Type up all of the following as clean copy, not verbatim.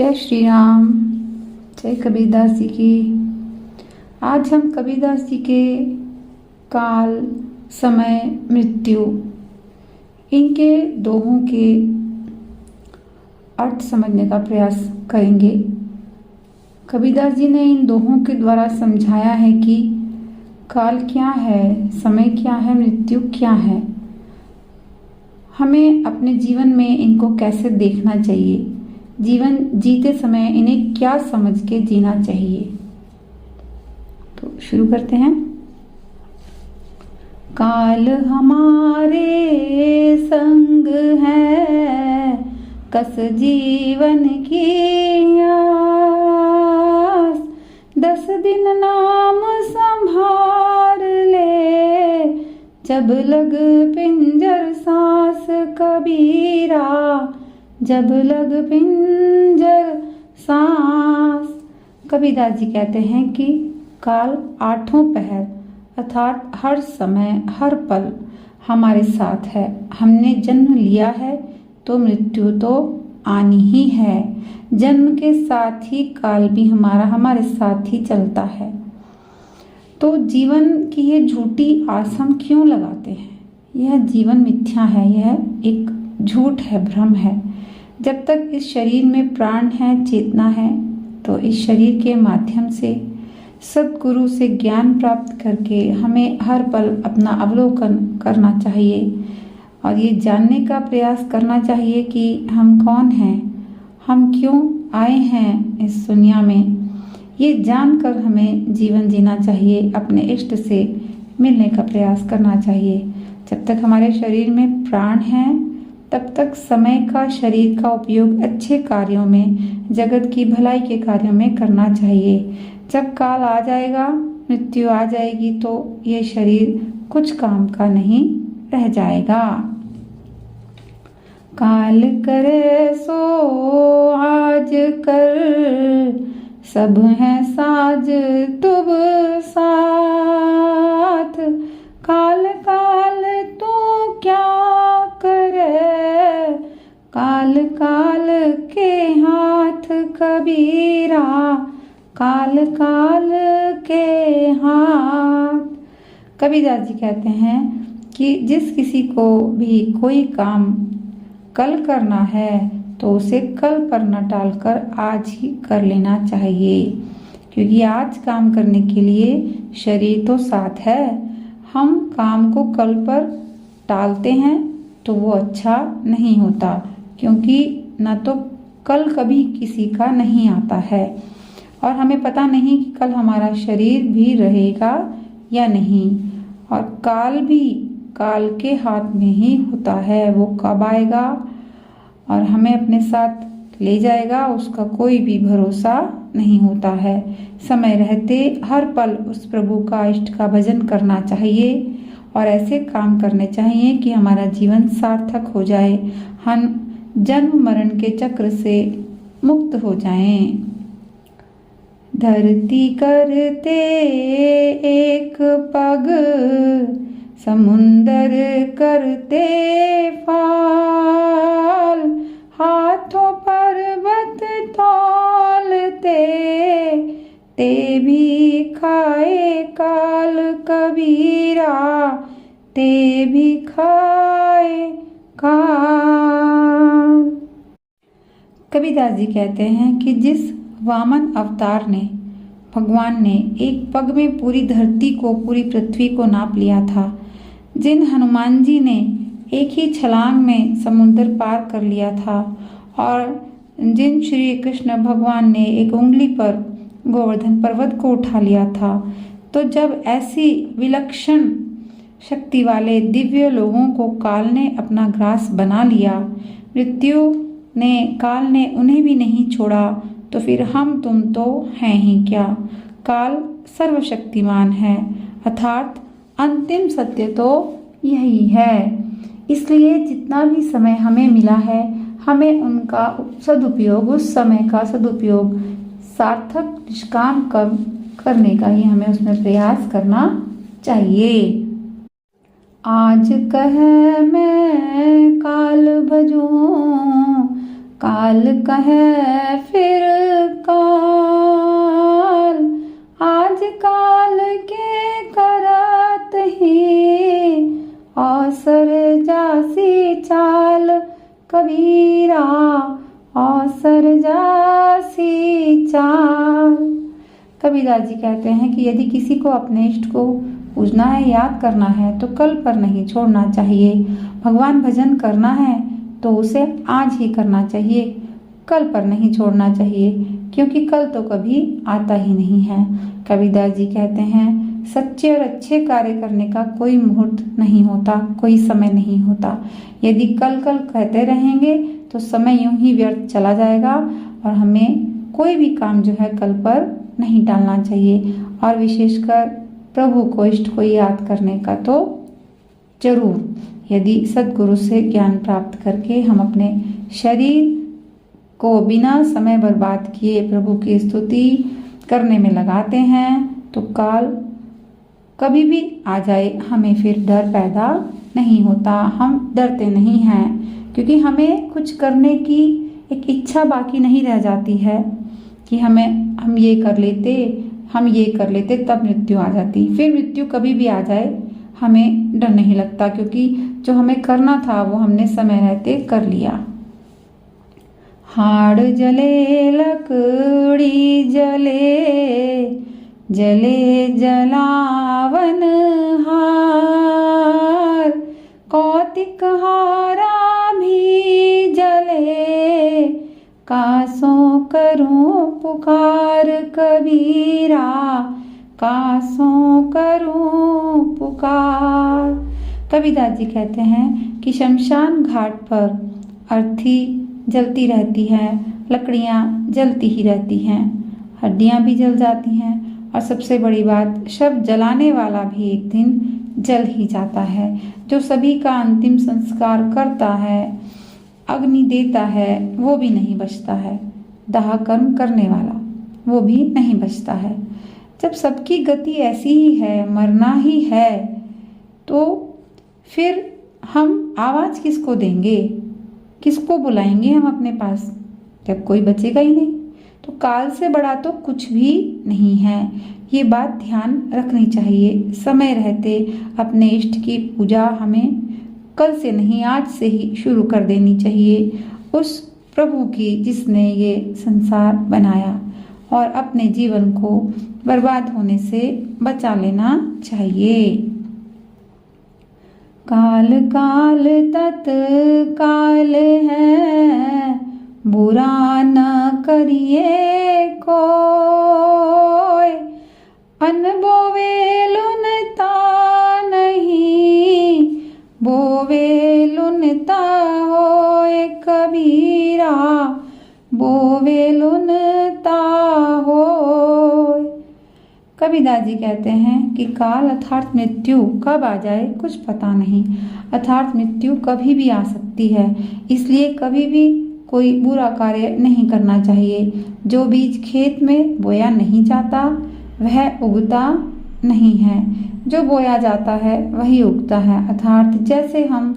जय श्री राम। जय कबीरदास जी की। आज हम कबीरदास जी के काल, समय, मृत्यु, इनके दोहों के अर्थ समझने का प्रयास करेंगे। कबीरदास जी ने इन दोहों के द्वारा समझाया है कि काल क्या है, समय क्या है, मृत्यु क्या है। हमें अपने जीवन में इनको कैसे देखना चाहिए, जीवन जीते समय इन्हें क्या समझ के जीना चाहिए। तो शुरू करते हैं। काल हमारे संग है, कस जीवन की आस, 10 दिन नाम संभार ले, जब लग पिंजर सांस कबीरा, जब लग पिंजर सांस। कबीरदास जी कहते हैं कि काल 8 पहर अर्थात हर समय हर पल हमारे साथ है। हमने जन्म लिया है तो मृत्यु तो आनी ही है। जन्म के साथ ही काल भी हमारे साथ ही चलता है। तो जीवन की ये झूठी आस हम क्यों लगाते हैं? यह जीवन मिथ्या है, यह एक झूठ है, भ्रम है। जब तक इस शरीर में प्राण है, चेतना है, तो इस शरीर के माध्यम से सद्गुरु से ज्ञान प्राप्त करके हमें हर पल अपना अवलोकन करना चाहिए और ये जानने का प्रयास करना चाहिए कि हम कौन हैं, हम क्यों आए हैं इस दुनिया में। ये जानकर हमें जीवन जीना चाहिए, अपने इष्ट से मिलने का प्रयास करना चाहिए। जब तक हमारे शरीर में प्राण है तब तक समय का, शरीर का उपयोग अच्छे कार्यों में, जगत की भलाई के कार्यों में करना चाहिए। जब काल आ जाएगा, मृत्यु आ जाएगी, तो ये शरीर कुछ काम का नहीं रह जाएगा। काल करे सो आज कर, सब है साज तुब साथ, काल काल तू क्या करे, काल काल के हाथ कबीरा, काल काल के हाथ। कबीरदास जी कहते हैं कि जिस किसी को भी कोई काम कल करना है तो उसे कल पर न टालकर आज ही कर लेना चाहिए, क्योंकि आज काम करने के लिए शरीर तो साथ है। हम काम को कल पर टालते हैं तो वो अच्छा नहीं होता, क्योंकि न तो कल कभी किसी का नहीं आता है और हमें पता नहीं कि कल हमारा शरीर भी रहेगा या नहीं। और काल भी काल के हाथ में ही होता है, वो कब आएगा और हमें अपने साथ ले जाएगा उसका कोई भी भरोसा नहीं होता है। समय रहते हर पल उस प्रभु का, इष्ट का भजन करना चाहिए और ऐसे काम करने चाहिए कि हमारा जीवन सार्थक हो जाए, हम जन्म मरण के चक्र से मुक्त हो जाएं। धरती करते एक पग, समुंदर करते फाल, हाथों पर्वत तौलते, ते भी खाए काल कबीरा, ते भी खाए काल। कबीरदास जी कहते हैं कि जिस वामन अवतार ने, भगवान ने एक पग में पूरी धरती को, पूरी पृथ्वी को नाप लिया था, जिन हनुमान जी ने एक ही छलांग में समुद्र पार कर लिया था और जिन श्री कृष्ण भगवान ने एक उंगली पर गोवर्धन पर्वत को उठा लिया था, तो जब ऐसी विलक्षण शक्ति वाले दिव्य लोगों को काल ने अपना ग्रास बना लिया, मृत्यु ने, काल ने उन्हें भी नहीं छोड़ा, तो फिर हम तुम तो हैं ही क्या। काल सर्वशक्तिमान है, अर्थात अंतिम सत्य तो यही है। इसलिए जितना भी समय हमें मिला है, हमें उनका सदुपयोग, उस समय का सदुपयोग सार्थक निष्काम कर्म करने का ही हमें उसमें प्रयास करना चाहिए। आज कह मैं काल भजूं, काल कहे फिर काल, आज काल के करत ही, अवसर जासी चाल कबीरा, अवसर जासी चाल। कबीरदास जी कहते हैं कि यदि किसी को अपने इष्ट को पूजना है, याद करना है, तो कल पर नहीं छोड़ना चाहिए। भगवान भजन करना है तो उसे आज ही करना चाहिए, कल पर नहीं छोड़ना चाहिए, क्योंकि कल तो कभी आता ही नहीं है। कबीरदास जी कहते हैं सच्चे और अच्छे कार्य करने का कोई मुहूर्त नहीं होता, कोई समय नहीं होता। यदि कल कल कहते रहेंगे तो समय यूं ही व्यर्थ चला जाएगा और हमें कोई भी काम जो है कल पर नहीं टालना चाहिए। और विशेषकर प्रभु को, इष्ट को याद करने का तो जरूर। यदि सद्गुरु से ज्ञान प्राप्त करके हम अपने शरीर को बिना समय बर्बाद किए प्रभु की स्तुति करने में लगाते हैं तो काल कभी भी आ जाए हमें फिर डर पैदा नहीं होता, हम डरते नहीं हैं, क्योंकि हमें कुछ करने की एक इच्छा बाकी नहीं रह जाती है कि हम ये कर लेते तब मृत्यु आ जाती। फिर मृत्यु कभी भी आ जाए हमें डर नहीं लगता, क्योंकि जो हमें करना था वो हमने समय रहते कर लिया। हाड़ जले लकड़ी जले, जले जलावन हार, कौतिक हारा भी जले, कासों करूं पुकार कबीरा, कासों करूं पुकार। कबीरदास जी कहते हैं कि शमशान घाट पर अर्थी जलती रहती है, लकड़ियां जलती ही रहती हैं, हड्डियां भी जल जाती हैं, और सबसे बड़ी बात, शव जलाने वाला भी एक दिन जल ही जाता है। जो सभी का अंतिम संस्कार करता है, अग्नि देता है, वो भी नहीं बचता है। दाह कर्म करने वाला वो भी नहीं बचता है। जब सबकी गति ऐसी ही है, मरना ही है, तो फिर हम आवाज किसको देंगे, किसको बुलाएंगे हम अपने पास, जब कोई बचेगा ही नहीं। तो काल से बड़ा तो कुछ भी नहीं है, ये बात ध्यान रखनी चाहिए। समय रहते अपने इष्ट की पूजा हमें कल से नहीं, आज से ही शुरू कर देनी चाहिए, उस प्रभु की जिसने ये संसार बनाया, और अपने जीवन को बर्बाद होने से बचा लेना चाहिए। काल काल तत्काल है, बुरा न करिए कोय, अन बोवे लुनता नहीं, बोवे लुनता होए कबीरा, बोवे लुनता होए। कबीरदास जी कहते हैं कि काल अर्थात मृत्यु कब आ जाए कुछ पता नहीं, अर्थात मृत्यु कभी भी आ सकती है। इसलिए कभी भी कोई बुरा कार्य नहीं करना चाहिए। जो बीज खेत में बोया नहीं जाता वह उगता नहीं है, जो बोया जाता है वही उगता है। अर्थात जैसे हम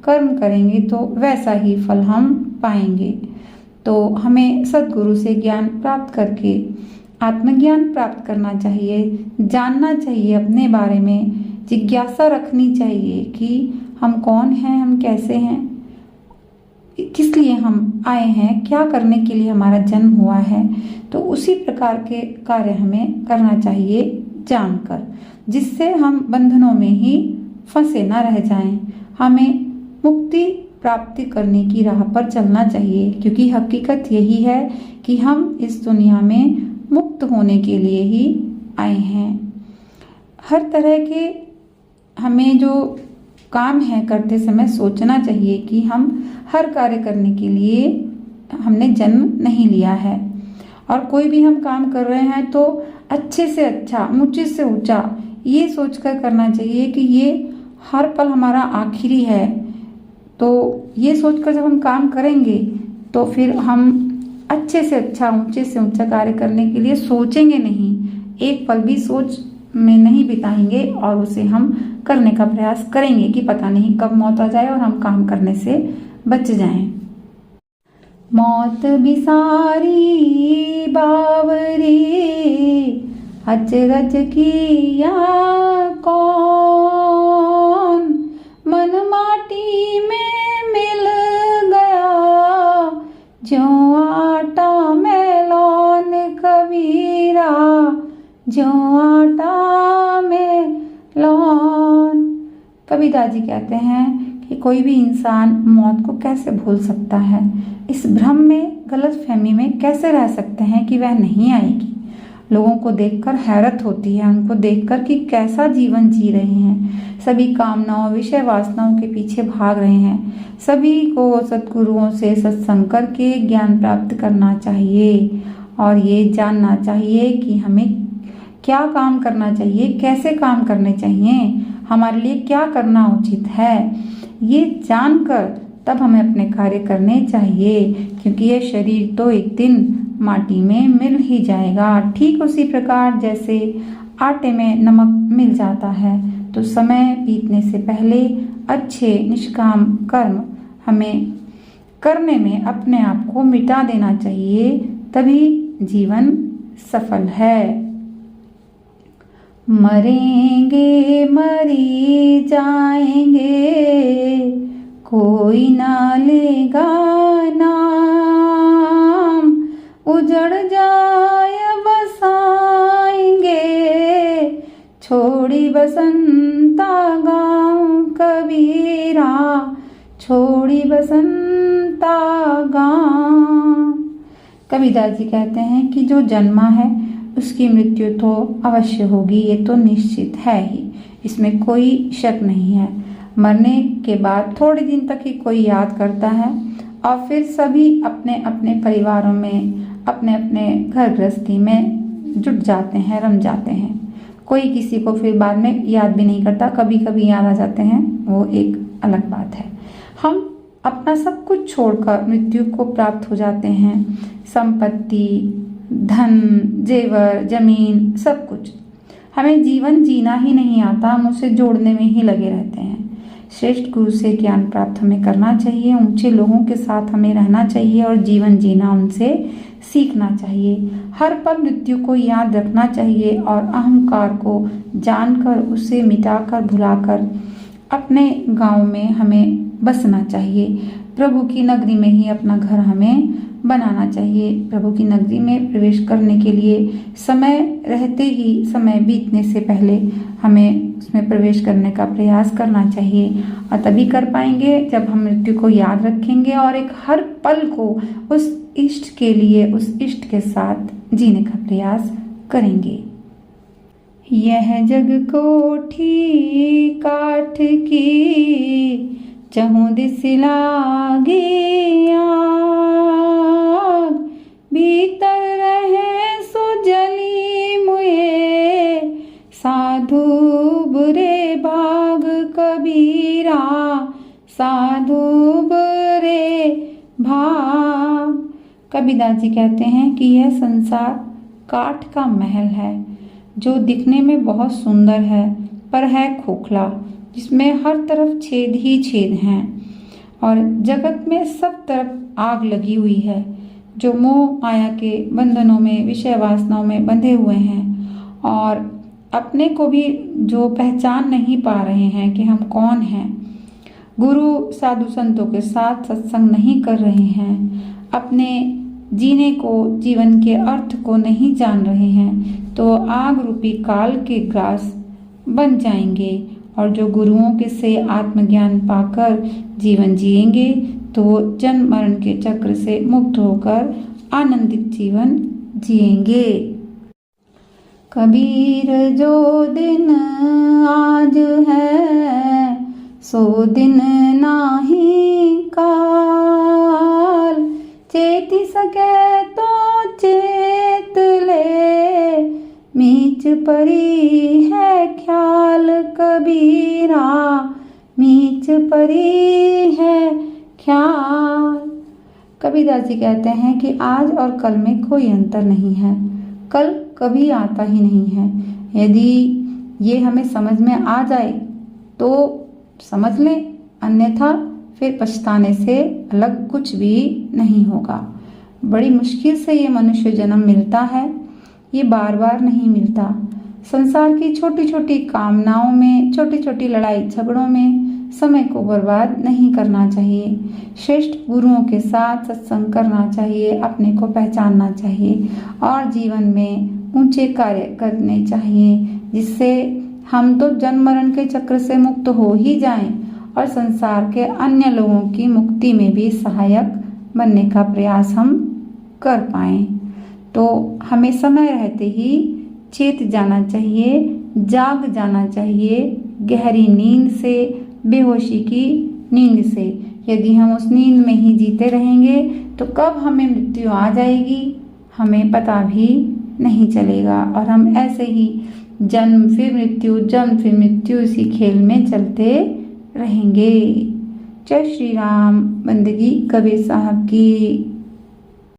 कर्म करेंगे तो वैसा ही फल हम पाएंगे। तो हमें सद्गुरु से ज्ञान प्राप्त करके आत्मज्ञान प्राप्त करना चाहिए, जानना चाहिए अपने बारे में, जिज्ञासा रखनी चाहिए कि हम कौन हैं, हम कैसे हैं, किस लिए हम आए हैं, क्या करने के लिए हमारा जन्म हुआ है। तो उसी प्रकार के कार्य हमें करना चाहिए जानकर, जिससे हम बंधनों में ही फंसे न रह जाएं। हमें मुक्ति प्राप्ति करने की राह पर चलना चाहिए, क्योंकि हकीकत यही है कि हम इस दुनिया में मुक्त होने के लिए ही आए हैं। हर तरह के हमें जो काम है करते समय सोचना चाहिए कि हम हर कार्य करने के लिए हमने जन्म नहीं लिया है, और कोई भी हम काम कर रहे हैं तो अच्छे से अच्छा, ऊंचे से ऊंचा ये सोचकर करना चाहिए कि ये हर पल हमारा आखिरी है। तो ये सोचकर जब हम काम करेंगे तो फिर हम अच्छे से अच्छा, ऊंचे से ऊंचा कार्य करने के लिए सोचेंगे नहीं, एक पल भी सोच में नहीं बिताएंगे, और उसे हम करने का प्रयास करेंगे कि पता नहीं कब मौत आ जाए और हम काम करने से बच जाएं। मौत बिसारी बावरी अचरज किया कौन, मन माटी में मिल गया ज्यों आटा मैलोन कबीरा, ज्यों आटा मैलोन। कबीरदास जी कहते हैं कि कोई भी इंसान मौत को कैसे भूल सकता है, इस भ्रम में, गलत फहमी में कैसे रह सकते हैं कि वह नहीं आएगी। लोगों को देखकर हैरत होती है, उनको देखकर कि कैसा जीवन जी रहे हैं। सभी कामनाओं, विषय वासनाओं के पीछे भाग रहे हैं। सभी को सद्गुरुओं से सत्संग करके ज्ञान प्राप्त करना चाहिए और ये जानना चाहिए कि हमें क्या काम करना चाहिए, कैसे काम करने चाहिए, हमारे लिए क्या करना उचित है। ये जानकर तब हमें अपने कार्य करने चाहिए, क्योंकि ये शरीर तो एक दिन माटी में मिल ही जाएगा। ठीक उसी प्रकार जैसे आटे में नमक मिल जाता है, तो समय बीतने से पहले अच्छे निष्काम कर्म हमें करने में अपने आप को मिटा देना चाहिए, तभी जीवन सफल है। मरेंगे मरी जाएंगे, कोई ना लेगा नाम, उजड़ जाए बसाएंगे, छोड़ी बसंता गाँव कबीरा, छोड़ी बसंता गाँव। कबीरदास जी कहते हैं कि जो जन्मा है उसकी मृत्यु तो अवश्य होगी, ये तो निश्चित है ही, इसमें कोई शक नहीं है। मरने के बाद थोड़े दिन तक ही कोई याद करता है और फिर सभी अपने अपने परिवारों में, अपने अपने घर गृहस्थी में जुट जाते हैं, रम जाते हैं। कोई किसी को फिर बाद में याद भी नहीं करता, कभी कभी याद आ जाते हैं, वो एक अलग बात है। हम अपना सब कुछ छोड़कर मृत्यु को प्राप्त हो जाते हैं, संपत्ति, धन, जेवर, जमीन, सब कुछ। हमें जीवन जीना ही नहीं आता, हम उसे जोड़ने में ही लगे रहते हैं। श्रेष्ठ गुरु से ज्ञान प्राप्त हमें करना चाहिए, ऊंचे लोगों के साथ हमें रहना चाहिए और जीवन जीना उनसे सीखना चाहिए। हर पल मृत्यु को याद रखना चाहिए और अहंकार को जानकर, उसे मिटाकर, भुलाकर अपने गांव में हमें बसना चाहिए। प्रभु की नगरी में ही अपना घर हमें बनाना चाहिए। प्रभु की नगरी में प्रवेश करने के लिए समय रहते ही, समय बीतने से पहले हमें उसमें प्रवेश करने का प्रयास करना चाहिए और तभी कर पाएंगे जब हम मृत्यु को याद रखेंगे और एक हर पल को उस इष्ट के लिए, उस इष्ट के साथ जीने का प्रयास करेंगे। यह जग कोठी काठ की, चहुँ दिस लागी आग, भीतर रहे सो जली मुए, साधु बुरे भाग कबीरा, साधु बुरे भाग। कबीरदास जी कहते हैं कि यह संसार काठ का महल है, जो दिखने में बहुत सुंदर है पर है खोखला, जिसमें हर तरफ छेद ही छेद हैं और जगत में सब तरफ आग लगी हुई है। जो मोह माया के बंधनों में, विषय वासनाओं में बंधे हुए हैं और अपने को भी जो पहचान नहीं पा रहे हैं कि हम कौन हैं, गुरु साधु संतों के साथ सत्संग नहीं कर रहे हैं, अपने जीने को, जीवन के अर्थ को नहीं जान रहे हैं, तो आग रूपी काल के ग्रास बन जाएंगे। और जो गुरुओं के से आत्मज्ञान पाकर जीवन जिएंगे तो वो जन्म मरण के चक्र से मुक्त होकर आनंदित जीवन जिएंगे। कबीर जो दिन आज है, सो दिन नाही काल, चेति सके तो चेत ले, मीच परी है ख्याल कबीरा, मीच परी है ख्याल। कबीरदास जी कहते हैं कि आज और कल में कोई अंतर नहीं है, कल कभी आता ही नहीं है। यदि ये हमें समझ में आ जाए तो समझ लें, अन्यथा फिर पछताने से अलग कुछ भी नहीं होगा। बड़ी मुश्किल से ये मनुष्य जन्म मिलता है, ये बार बार नहीं मिलता। संसार की छोटी छोटी कामनाओं में, छोटी छोटी लड़ाई झगड़ों में समय को बर्बाद नहीं करना चाहिए। श्रेष्ठ गुरुओं के साथ सत्संग करना चाहिए, अपने को पहचानना चाहिए और जीवन में ऊंचे कार्य करने चाहिए, जिससे हम तो जन्म मरण के चक्र से मुक्त हो ही जाएं और संसार के अन्य लोगों की मुक्ति में भी सहायक बनने का प्रयास हम कर पाएं। तो हमें समय रहते ही चेत जाना चाहिए, जाग जाना चाहिए गहरी नींद से, बेहोशी की नींद से। यदि हम उस नींद में ही जीते रहेंगे तो कब हमें मृत्यु आ जाएगी हमें पता भी नहीं चलेगा और हम ऐसे ही जन्म फिर मृत्यु, जन्म फिर मृत्यु इसी खेल में चलते रहेंगे। जय श्री राम। बंदगी कबीर साहब की।